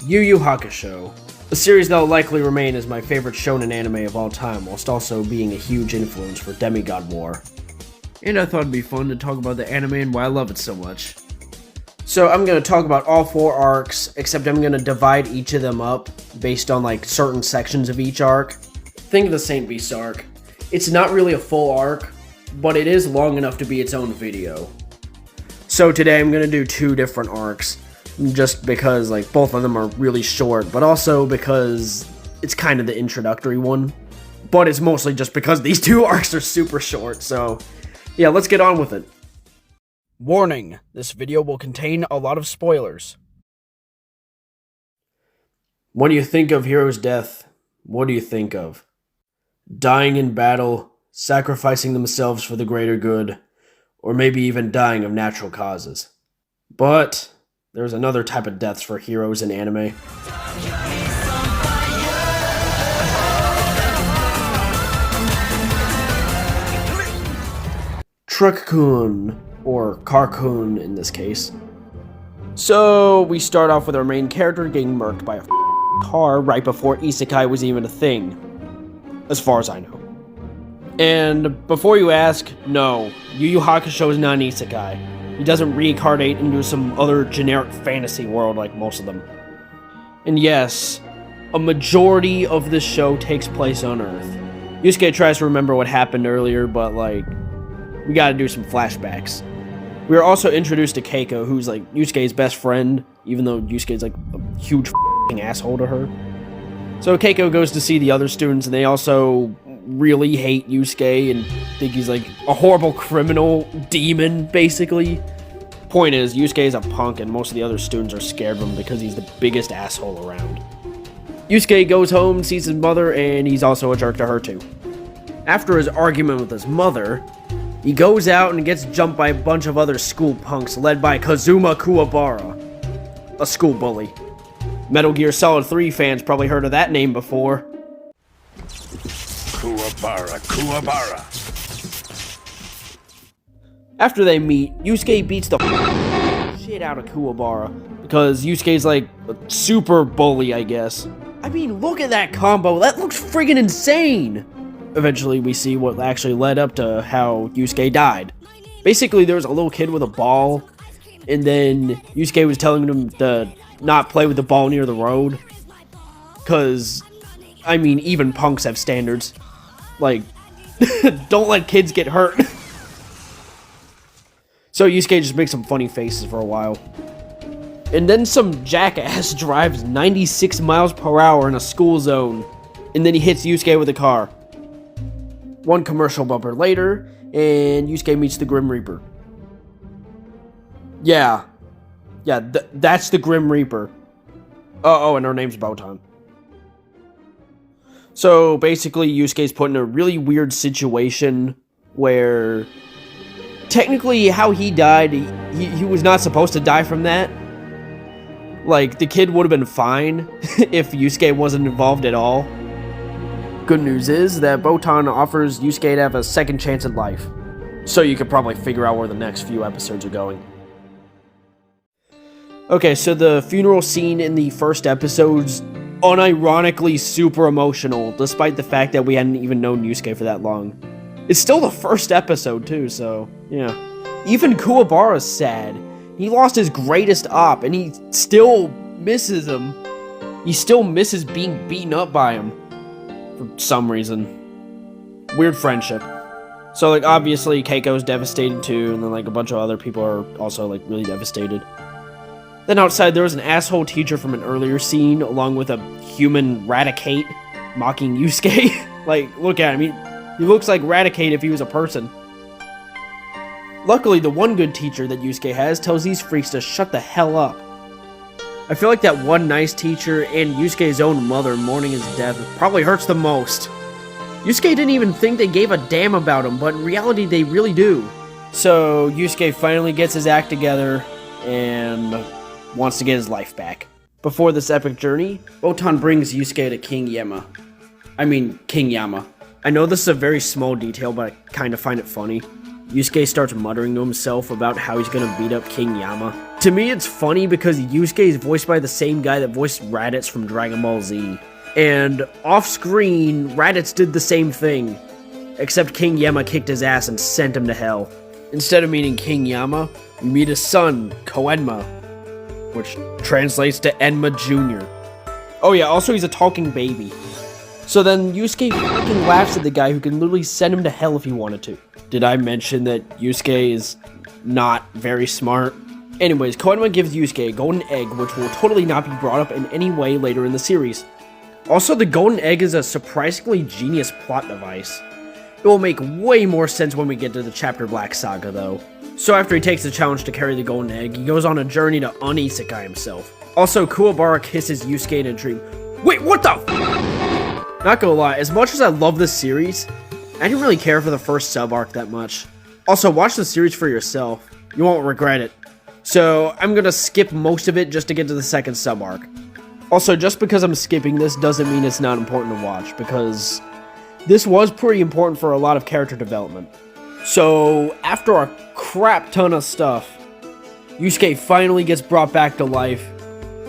Yu Yu Hakusho, a series that will likely remain as my favorite shonen anime of all time, whilst also being a huge influence for Demigod War. And I thought it'd be fun to talk about the anime and why I love it so much. So I'm going to talk about all 4 arcs, except I'm going to divide each of them up based on like certain sections of each arc. Think of the Saint Beast arc. It's not really a full arc, but it is long enough to be its own video. So today I'm going to do 2 different arcs, just because like both of them are really short, but also because it's kind of the introductory one. But it's mostly just because these 2 arcs are super short, so yeah, let's get on with it. Warning, this video will contain a lot of spoilers. When you think of hero's death, what do you think of? Dying in battle, sacrificing themselves for the greater good, or maybe even dying of natural causes. But there's another type of deaths for heroes in anime. Truck-kun, or car-kun in this case. So we start off with our main character getting murked by a car right before isekai was even a thing, as far as I know. And before you ask, no, Yu Yu Hakusho is not an isekai. He doesn't reincarnate into some other generic fantasy world like most of them. And yes, a majority of this show takes place on Earth. Yusuke tries to remember what happened earlier, but like, we gotta do some flashbacks. We are also introduced to Keiko, who's like Yusuke's best friend, even though Yusuke's like a huge f***ing asshole to her. So Keiko goes to see the other students, and they also really hate Yusuke and think he's like a horrible criminal demon, basically. Point is, Yusuke is a punk, and most of the other students are scared of him because he's the biggest asshole around. Yusuke goes home, sees his mother, and he's also a jerk to her too. After his argument with his mother, he goes out and gets jumped by a bunch of other school punks led by Kazuma Kuwabara, a school bully. Metal Gear Solid 3 fans probably heard of that name before. Kuwabara. After they meet, Yusuke beats the shit out of Kuwabara, because Yusuke's like a super bully, I guess. I mean, look at that combo, that looks friggin' insane! Eventually, we see what actually led up to how Yusuke died. Basically, there was a little kid with a ball, and then Yusuke was telling him to not play with the ball near the road. Because, I mean, even punks have standards. Like, don't let kids get hurt. So Yusuke just makes some funny faces for a while. And then some jackass drives 96 miles per hour in a school zone, and then he hits Yusuke with a car. One commercial bumper later, and Yusuke meets the Grim Reaper. Yeah, that's the Grim Reaper. Oh, and her name's Botan. So basically, Yusuke's put in a really weird situation where technically how he died, he was not supposed to die from that. Like, the kid would have been fine if Yusuke wasn't involved at all. Good news is that Botan offers Yusuke to have a second chance at life. So you could probably figure out where the next few episodes are going. Okay, so the funeral scene in the first episode's unironically super emotional, despite the fact that we hadn't even known Yusuke for that long. It's still the first episode too, so yeah. Even Kuwabara's sad. He lost his greatest op, and he still misses him. He still misses being beaten up by him. For some reason. Weird friendship. So, like, obviously, Keiko's devastated too, and then, like, a bunch of other people are also, like, really devastated. Then outside, there was an asshole teacher from an earlier scene, along with a human Raticate mocking Yusuke. Like, look at him. He looks like Raticate if he was a person. Luckily, the one good teacher that Yusuke has tells these freaks to shut the hell up. I feel like that one nice teacher and Yusuke's own mother mourning his death probably hurts the most. Yusuke didn't even think they gave a damn about him, but in reality they really do. So Yusuke finally gets his act together and wants to get his life back. Before this epic journey, Botan brings Yusuke to King Yama. I know this is a very small detail, but I kind of find it funny. Yusuke starts muttering to himself about how he's gonna beat up King Yama. To me, it's funny because Yusuke is voiced by the same guy that voiced Raditz from Dragon Ball Z. And off-screen, Raditz did the same thing, except King Yama kicked his ass and sent him to hell. Instead of meeting King Yama, we meet his son, Koenma, which translates to Enma Jr. Oh yeah, also he's a talking baby. So then Yusuke fucking laughs at the guy who can literally send him to hell if he wanted to. Did I mention that Yusuke is not very smart? Anyways, Koenma gives Yusuke a golden egg, which will totally not be brought up in any way later in the series. Also, the golden egg is a surprisingly genius plot device. It will make way more sense when we get to the Chapter Black saga, though. So after he takes the challenge to carry the golden egg, he goes on a journey to un-isekai himself. Also, Kuwabara kisses Yusuke in a dream. Wait, what the f? Not gonna lie, as much as I love this series, I didn't really care for the first sub-arc that much. Also, watch the series for yourself. You won't regret it. So, I'm gonna skip most of it just to get to the second sub-arc. Also, just because I'm skipping this doesn't mean it's not important to watch, because this was pretty important for a lot of character development. So, after a crap ton of stuff, Yusuke finally gets brought back to life,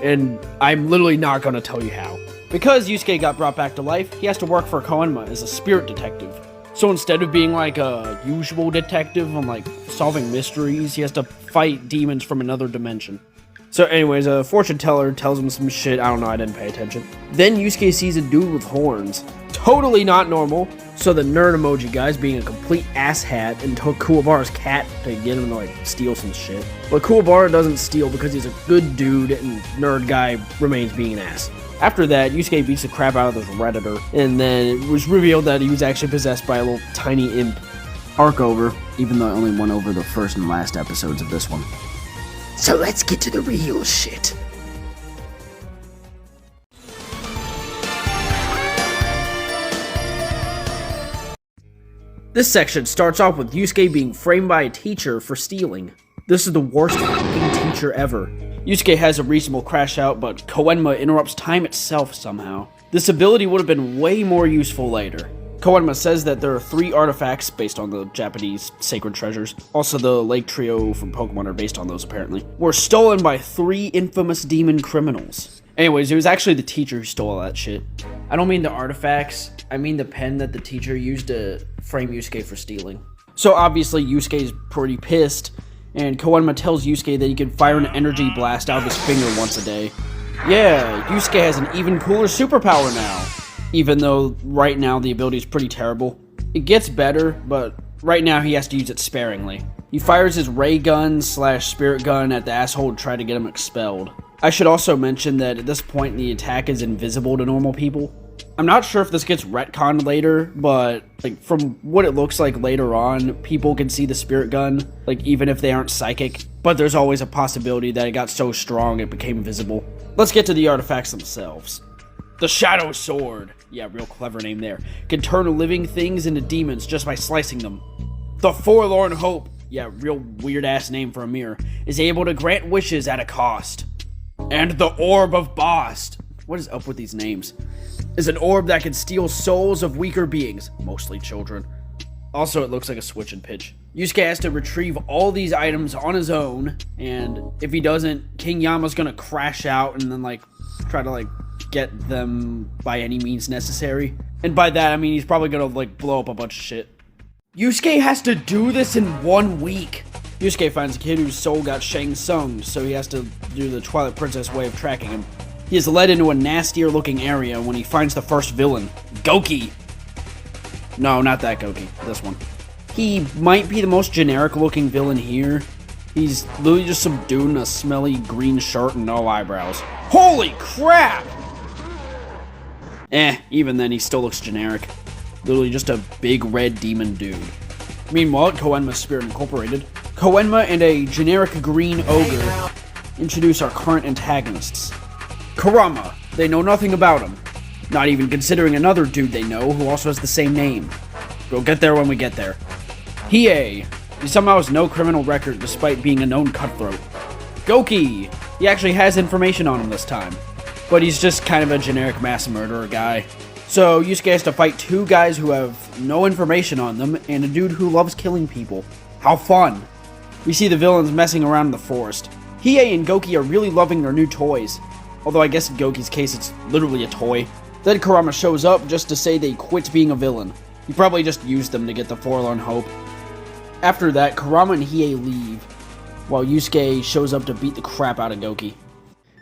and I'm literally not gonna tell you how. Because Yusuke got brought back to life, he has to work for Koenma as a spirit detective. So instead of being like a usual detective and like solving mysteries, he has to fight demons from another dimension. So anyways, a fortune teller tells him some shit, I don't know, I didn't pay attention. Then Yusuke sees a dude with horns. Totally not normal. So the nerd emoji guy's being a complete asshat and took Kuwabara's cat to get him to like steal some shit. But Kuwabara doesn't steal because he's a good dude and nerd guy remains being an ass. After that, Yusuke beats the crap out of this Redditor, and then it was revealed that he was actually possessed by a little tiny imp. Arc over, even though I only went over the first and last episodes of this one. So let's get to the real shit. This section starts off with Yusuke being framed by a teacher for stealing. This is the worst fucking teacher ever. Yusuke has a reasonable crash out, but Koenma interrupts time itself somehow. This ability would have been way more useful later. Koenma says that there are 3 artifacts based on the Japanese sacred treasures. Also, the Lake Trio from Pokemon are based on those apparently. Were stolen by 3 infamous demon criminals. Anyways, it was actually the teacher who stole all that shit. I don't mean the artifacts, I mean the pen that the teacher used to frame Yusuke for stealing. So obviously Yusuke's pretty pissed, and Koenma tells Yusuke that he can fire an energy blast out of his finger once a day. Yeah, Yusuke has an even cooler superpower now. Even though right now the ability is pretty terrible. It gets better, but right now he has to use it sparingly. He fires his ray gun / spirit gun at the asshole to try to get him expelled. I should also mention that at this point the attack is invisible to normal people. I'm not sure if this gets retconned later, but like from what it looks like later on, people can see the spirit gun, like even if they aren't psychic, but there's always a possibility that it got so strong it became visible. Let's get to the artifacts themselves. The Shadow Sword, yeah, real clever name there, can turn living things into demons just by slicing them. The Forlorn Hope, yeah, real weird ass name for a mirror, is able to grant wishes at a cost. And the Orb of Bast, what is up with these names? Is an orb that can steal souls of weaker beings, mostly children. Also, it looks like a switch and pitch. Yusuke has to retrieve all these items on his own, and if he doesn't, King Yama's gonna crash out and then like try to like get them by any means necessary. And by that, I mean he's probably gonna like blow up a bunch of shit. Yusuke has to do this in 1 week. Yusuke finds a kid whose soul got Shang Tsung, so he has to do the Twilight Princess way of tracking him. He is led into a nastier looking area when he finds the first villain, Goki. No, not that Goki, this one. He might be the most generic looking villain here. He's literally just some dude in a smelly green shirt and no eyebrows. Holy crap! Even then he still looks generic. Literally just a big red demon dude. Meanwhile, at Koenma's Spirit Incorporated, Koenma and a generic green ogre introduce our current antagonists. Kurama, they know nothing about him. Not even considering another dude they know who also has the same name. We'll get there when we get there. Hiei, he somehow has no criminal record despite being a known cutthroat. Goki, he actually has information on him this time, but he's just kind of a generic mass murderer guy. So Yusuke has to fight 2 guys who have no information on them and a dude who loves killing people. How fun! We see the villains messing around in the forest. Hiei and Goki are really loving their new toys. Although I guess in Goki's case it's literally a toy. Then Kurama shows up just to say they quit being a villain. He probably just used them to get the Forlorn Hope. After that, Kurama and Hiei leave, while Yusuke shows up to beat the crap out of Goki.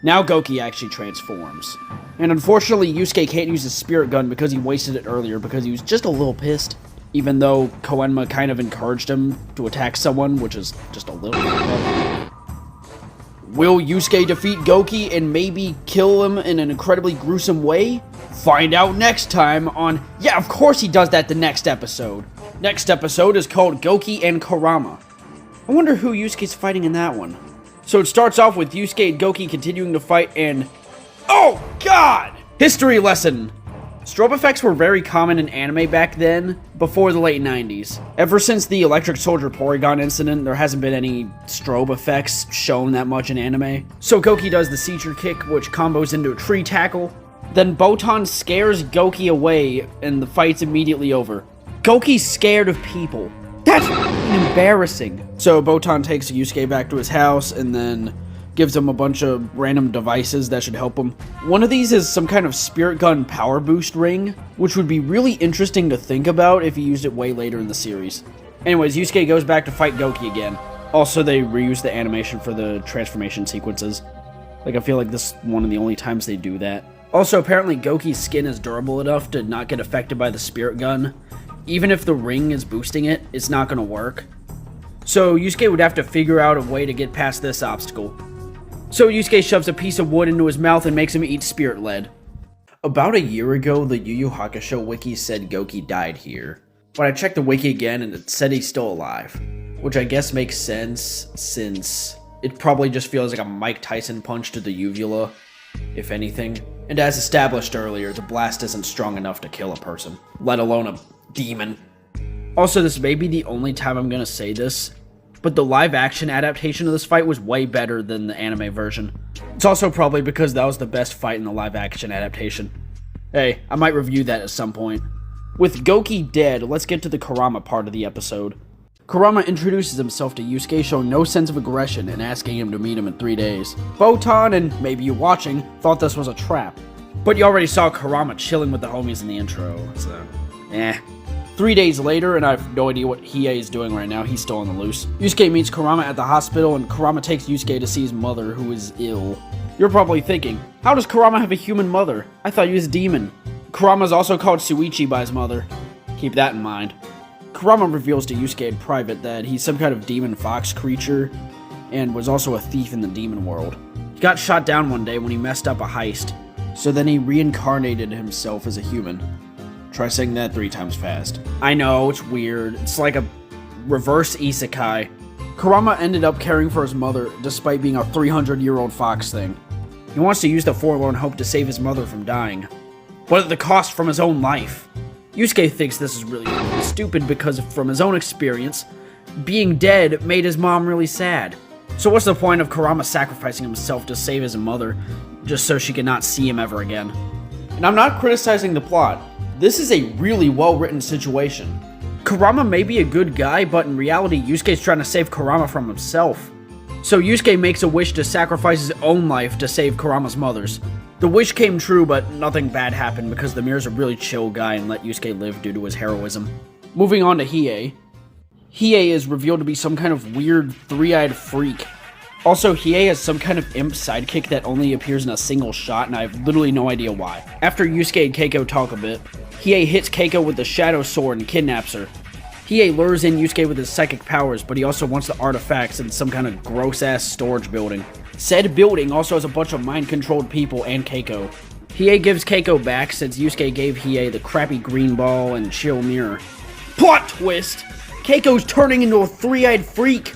Now Goki actually transforms. And unfortunately, Yusuke can't use his spirit gun because he wasted it earlier because he was just a little pissed. Even though Koenma kind of encouraged him to attack someone, which is just a little bit. Will Yusuke defeat Goki and maybe kill him in an incredibly gruesome way? Find out next time on... Yeah, of course he does that the next episode. Next episode is called Goki and Kurama. I wonder who Yusuke's fighting in that one. So it starts off with Yusuke and Goki continuing to fight and... Oh, God! History lesson! Strobe effects were very common in anime back then, before the late 90s. Ever since the Electric Soldier Porygon incident, there hasn't been any strobe effects shown that much in anime. So Goki does the Seizure Kick, which combos into a tree tackle. Then Botan scares Goki away, and the fight's immediately over. Goki's scared of people. That's embarrassing. So Botan takes Yusuke back to his house, and then gives him a bunch of random devices that should help him. One of these is some kind of spirit gun power boost ring, which would be really interesting to think about if he used it way later in the series. Anyways, Yusuke goes back to fight Goki again. Also, they reuse the animation for the transformation sequences. Like, I feel like this is one of the only times they do that. Also, apparently Goki's skin is durable enough to not get affected by the spirit gun. Even if the ring is boosting it, it's not gonna work. So Yusuke would have to figure out a way to get past this obstacle. So Yusuke shoves a piece of wood into his mouth and makes him eat spirit lead. About a year ago, the Yu Yu Hakusho wiki said Goki died here. But I checked the wiki again and it said he's still alive. Which I guess makes sense, since it probably just feels like a Mike Tyson punch to the uvula, if anything. And as established earlier, the blast isn't strong enough to kill a person, let alone a demon. Also, this may be the only time I'm gonna say this, but the live-action adaptation of this fight was way better than the anime version. It's also probably because that was the best fight in the live-action adaptation. Hey, I might review that at some point. With Goki dead, let's get to the Kurama part of the episode. Kurama introduces himself to Yusuke, showing no sense of aggression and asking him to meet him in 3 days. Botan, and maybe you watching, thought this was a trap. But you already saw Kurama chilling with the homies in the intro, so... 3 days later, and I have no idea what Hiei is doing right now. He's still on the loose. Yusuke meets Kurama at the hospital, and Kurama takes Yusuke to see his mother, who is ill. You're probably thinking, how does Kurama have a human mother? I thought he was a demon. Kurama is also called Suichi by his mother. Keep that in mind. Kurama reveals to Yusuke in private that he's some kind of demon fox creature, and was also a thief in the demon world. He got shot down one day when he messed up a heist, so then he reincarnated himself as a human. Try saying that 3 times fast. I know, it's weird. It's like a reverse isekai. Kurama ended up caring for his mother despite being a 300-year-old fox thing. He wants to use the Forlorn Hope to save his mother from dying, but at the cost from his own life. Yusuke thinks this is really stupid because from his own experience, being dead made his mom really sad. So what's the point of Kurama sacrificing himself to save his mother just so she could not see him ever again? And I'm not criticizing the plot. This is a really well-written situation. Kurama may be a good guy, but in reality, Yusuke's trying to save Kurama from himself. So Yusuke makes a wish to sacrifice his own life to save Kurama's mother's. The wish came true, but nothing bad happened because the mirror's a really chill guy and let Yusuke live due to his heroism. Moving on to Hiei. Hiei is revealed to be some kind of weird, three-eyed freak. Also, Hiei has some kind of imp sidekick that only appears in a single shot, and I have literally no idea why. After Yusuke and Keiko talk a bit, Hiei hits Keiko with the Shadow Sword and kidnaps her. Hiei lures in Yusuke with his psychic powers, but he also wants the artifacts in some kind of gross-ass storage building. Said building also has a bunch of mind-controlled people and Keiko. Hiei gives Keiko back since Yusuke gave Hiei the crappy green ball and chill mirror. Plot twist! Keiko's turning into a three-eyed freak!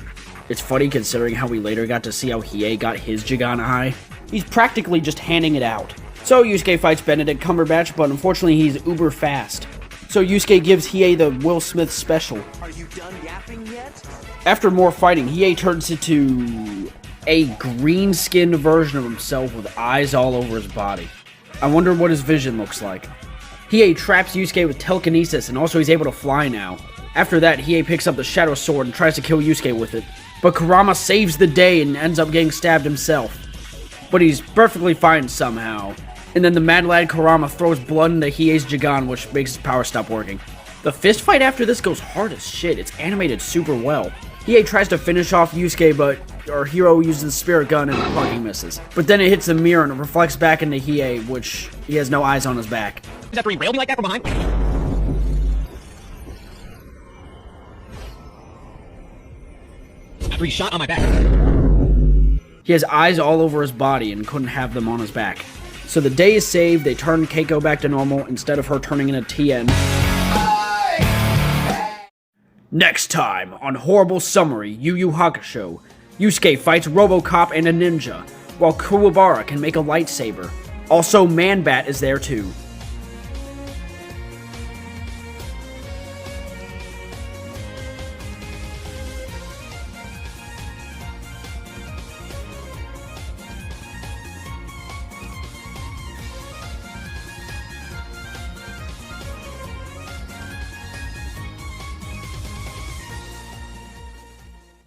It's funny considering how we later got to see how Hiei got his Jigana Eye. He's practically just handing it out. So Yusuke fights Benedict Cumberbatch, but unfortunately he's uber fast. So Yusuke gives Hiei the Will Smith special. Are you done yapping yet? After more fighting, Hiei turns into a green-skinned version of himself with eyes all over his body. I wonder what his vision looks like. Hiei traps Yusuke with telekinesis, and also he's able to fly now. After that, Hiei picks up the Shadow Sword and tries to kill Yusuke with it, but Kurama saves the day and ends up getting stabbed himself. But he's perfectly fine somehow. And then the mad lad Kurama throws blood into Hiei's Jigan, which makes his power stop working. The fist fight after this goes hard as shit. It's animated super well. Hiei tries to finish off Yusuke, but our hero uses the spirit gun and fucking misses. But then it hits the mirror and it reflects back into Hiei, which he has no eyes on his back. After he railed me like that from behind. After he shot on my back. He has eyes all over his body and couldn't have them on his back. So the day is saved, they turn Keiko back to normal instead of her turning into Tien. Next time on Horrible Summary, Yu Yu Hakusho, Yusuke fights RoboCop and a ninja, while Kuwabara can make a lightsaber. Also, Man-Bat is there too.